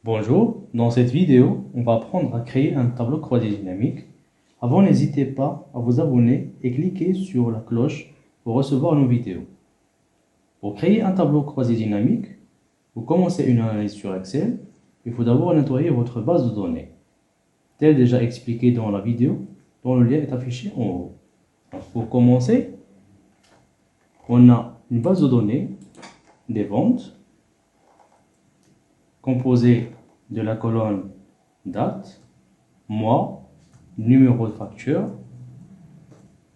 Bonjour, dans cette vidéo, on va apprendre à créer un tableau croisé dynamique. Avant, n'hésitez pas à vous abonner et cliquer sur la cloche pour recevoir nos vidéos. Pour créer un tableau croisé dynamique, vous commencez une analyse sur Excel. Il faut d'abord nettoyer votre base de données, tel déjà expliqué dans la vidéo, dont le lien est affiché en haut. Donc, pour commencer, on a une base de données des ventes composée de la colonne date, mois, numéro de facture,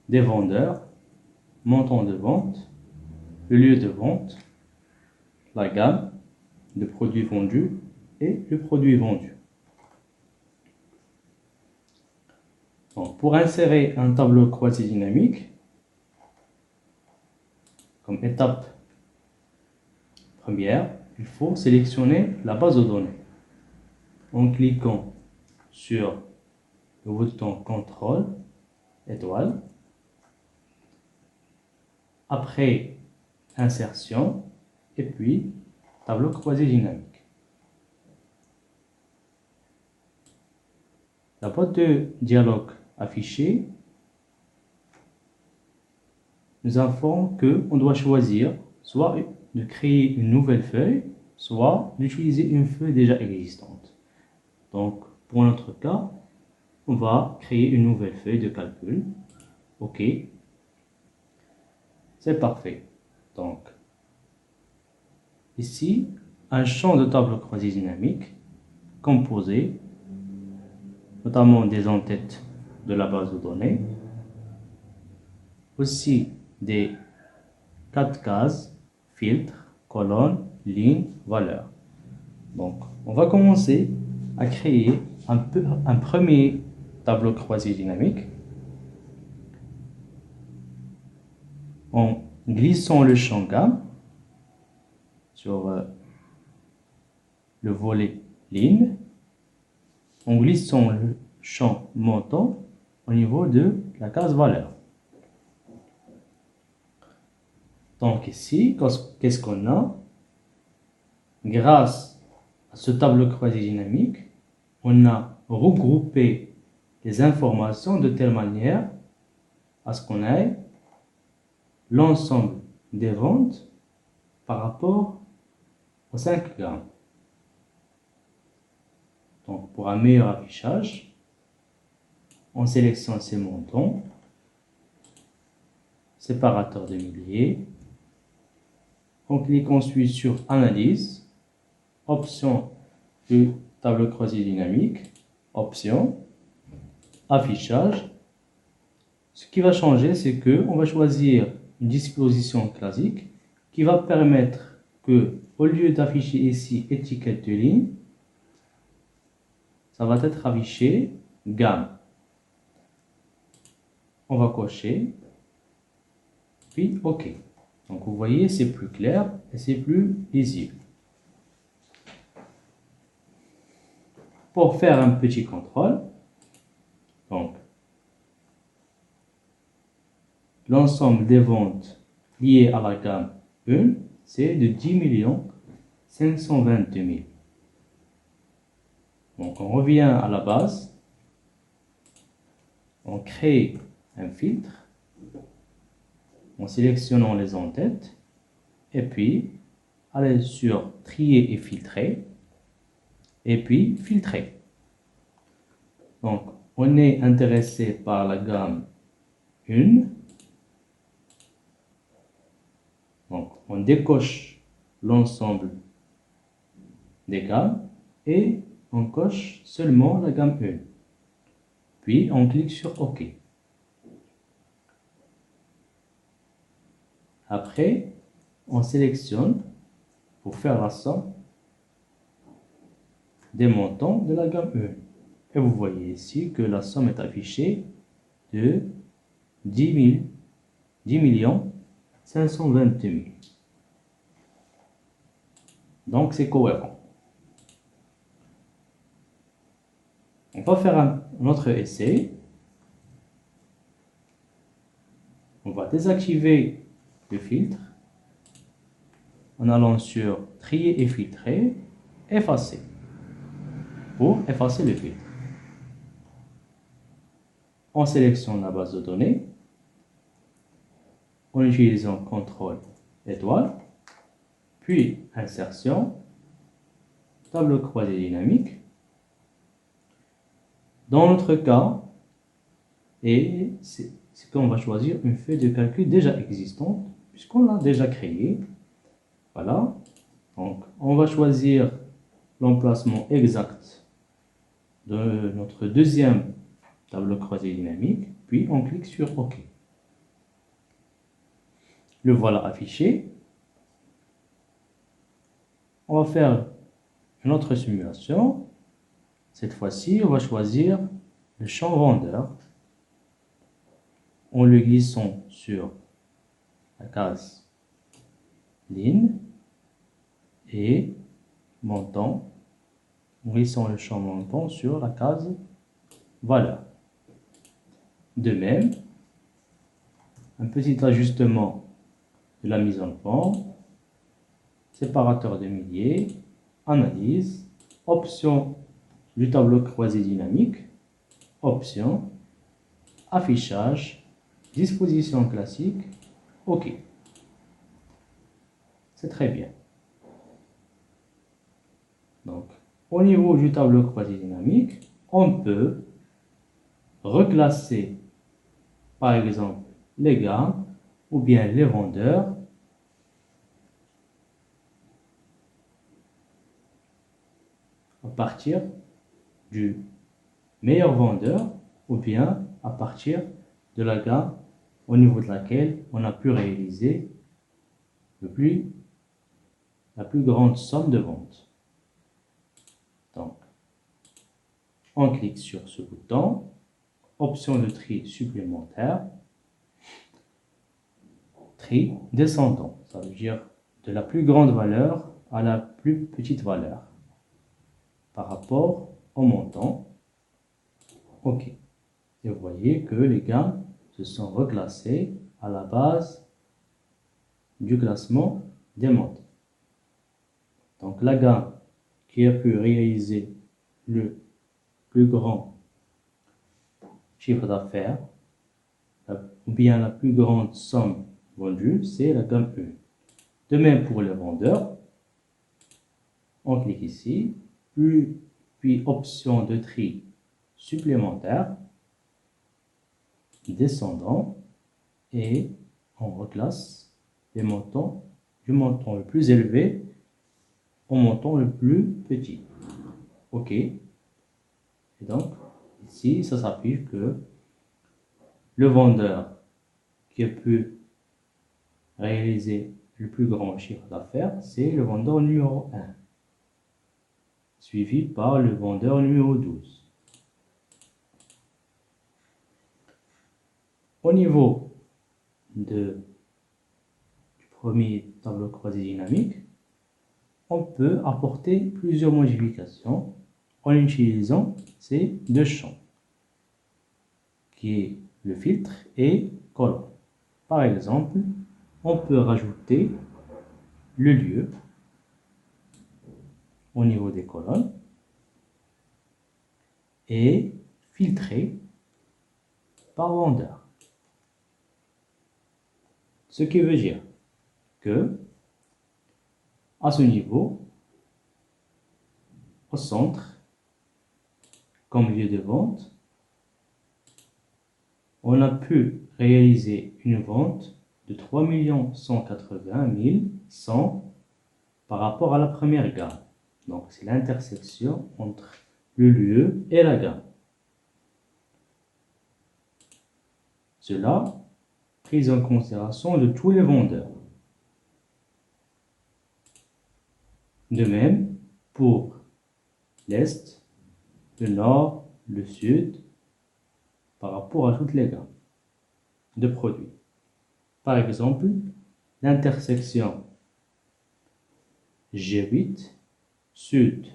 des vendeurs, montant de vente, le lieu de vente, la gamme de produits vendus et le produit vendu. Donc, pour insérer un tableau croisé dynamique, comme étape première, il faut sélectionner la base de données en cliquant sur le bouton CTRL étoile. Après insertion et puis tableau croisé dynamique. La boîte de dialogue affichée nous informe qu'on doit choisir soit de créer une nouvelle feuille, soit d'utiliser une feuille déjà existante. Donc, pour notre cas, on va créer une nouvelle feuille de calcul. OK. C'est parfait. Donc, ici, un champ de tableau croisé dynamique composé notamment des en-têtes de la base de données, aussi des 4 cases, filtres, colonnes, lignes, valeurs. Donc, on va commencer à créer un premier tableau croisé dynamique en glissant le champ gamme sur le volet ligne, en glissant le champ montant au niveau de la case valeur. Donc ici, qu'est-ce qu'on a? Grâce à ce tableau croisé dynamique, on a regroupé les informations de telle manière à ce qu'on ait l'ensemble des ventes par rapport aux 5 gammes. Donc, pour un meilleur affichage, on sélectionne ces montants, séparateur de milliers, on clique ensuite sur Analyse, option du tableau croisé dynamique, option, affichage. Ce qui va changer, c'est que on va choisir une disposition classique qui va permettre que, au lieu d'afficher ici étiquette de ligne, ça va être affiché gamme. On va cocher, puis OK. Donc vous voyez, c'est plus clair et c'est plus lisible. Pour faire un petit contrôle, donc l'ensemble des ventes liées à la gamme 1, c'est de 10 522 000. Donc on revient à la base, on crée un filtre en sélectionnant les en-têtes et puis aller sur trier et filtrer et puis filtrer. Donc on est intéressé par la gamme 1. Donc on décoche l'ensemble des gammes et on coche seulement la gamme 1. Puis on clique sur OK. Après, on sélectionne pour faire la somme des montants de la gamme 1. Et vous voyez ici que la somme est affichée de 10 522 000. Donc c'est cohérent. On va faire un autre essai. On va désactiver le filtre en allant sur trier et filtrer, effacer. pour effacer le filtre. On sélectionne la base de données en utilisant CTRL étoile, puis insertion, tableau croisé dynamique. Dans notre cas, c'est qu'on va choisir une feuille de calcul déjà existante, puisqu'on l'a déjà créée. Voilà. Donc, on va choisir l'emplacement exact de notre deuxième tableau croisé dynamique, puis on clique sur OK. Le voilà affiché. On va faire une autre simulation. Cette fois-ci, on va choisir le champ vendeur en le glissant sur la case ligne et montant, en glissant le champ montant sur la case valeur. De même, un petit ajustement de la mise en forme, séparateur de milliers, analyse, option du tableau croisé dynamique, option, affichage, disposition classique, OK. C'est très bien. Donc, au niveau du tableau croisé dynamique, on peut reclasser, par exemple, les gammes ou bien les vendeurs à partir du meilleur vendeur ou bien à partir de la gamme au niveau de laquelle on a pu réaliser la plus grande somme de vente. Donc, on clique sur ce bouton, option de tri supplémentaire, tri descendant, ça veut dire de la plus grande valeur à la plus petite valeur par rapport au montant. OK. Et vous voyez que les gammes se sont reclassées à la base du classement des montants. Donc la gamme qui a pu réaliser le plus grand chiffre d'affaires ou bien la plus grande somme vendue, c'est la gamme 1. De même pour les vendeurs, on clique ici, puis option de tri supplémentaire, descendant, et on reclasse les montants du montant le plus élevé au montant le plus petit. OK. Et donc, ici, ça s'affiche que le vendeur qui a pu réaliser le plus grand chiffre d'affaires, c'est le vendeur numéro 1, suivi par le vendeur numéro 12. Au niveau du premier tableau croisé dynamique, on peut apporter plusieurs modifications en utilisant ces deux champs, qui est le filtre et colonne. Par exemple, on peut rajouter le lieu au niveau des colonnes et filtrer par vendeur. Ce qui veut dire que à ce niveau, au centre, comme lieu de vente, on a pu réaliser une vente de 3 180 100 par rapport à la première gamme. Donc, c'est l'intersection entre le lieu et la gamme. Cela pris en considération de tous les vendeurs. De même pour l'Est, le Nord, le Sud, par rapport à toutes les gammes de produits. Par exemple, l'intersection G8, Sud,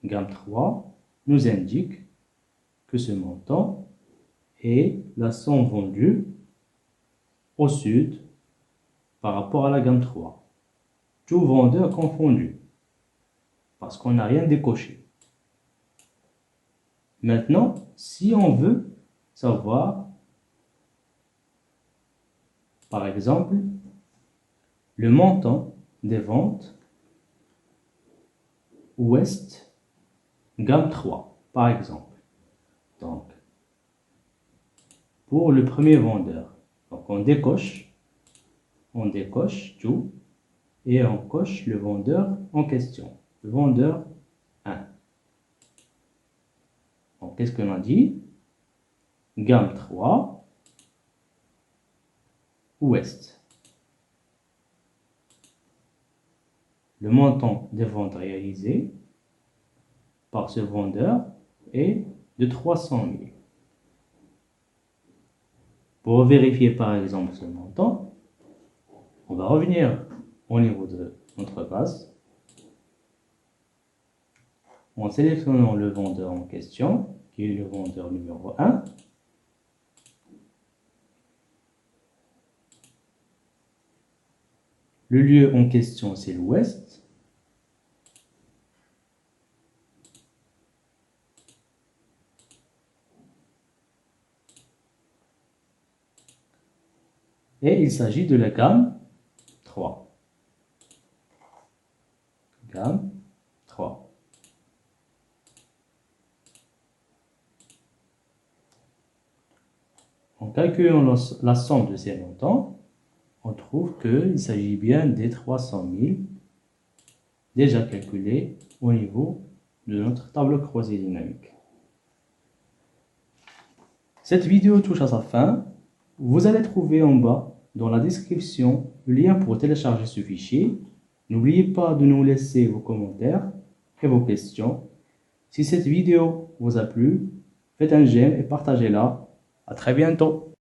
gamme 3, nous indique que ce montant est la somme vendue au Sud par rapport à la gamme 3. Tout vendeur confondu, parce qu'on n'a rien décoché. Maintenant, si on veut savoir, par exemple, le montant des ventes Ouest gamme 3, par exemple. Donc, pour le premier vendeur, donc on décoche tout et on coche le vendeur en question, le vendeur 1. Donc, qu'est-ce qu'on a dit? Gamme 3, Ouest. Le montant des ventes réalisées par ce vendeur est de 300 000. Pour vérifier par exemple ce montant, on va revenir au niveau de notre base en sélectionnant le vendeur en question, qui est le vendeur numéro 1. Le lieu en question, c'est l'Ouest. Et il s'agit de la gamme 3. Gamme 3. En calculant la somme de ces montants, on trouve qu'il s'agit bien des 300 000 déjà calculés au niveau de notre tableau croisé dynamique. Cette vidéo touche à sa fin. Vous allez trouver en bas dans la description le lien pour télécharger ce fichier. N'oubliez pas de nous laisser vos commentaires et vos questions. Si cette vidéo vous a plu, faites un j'aime et partagez-la. À très bientôt.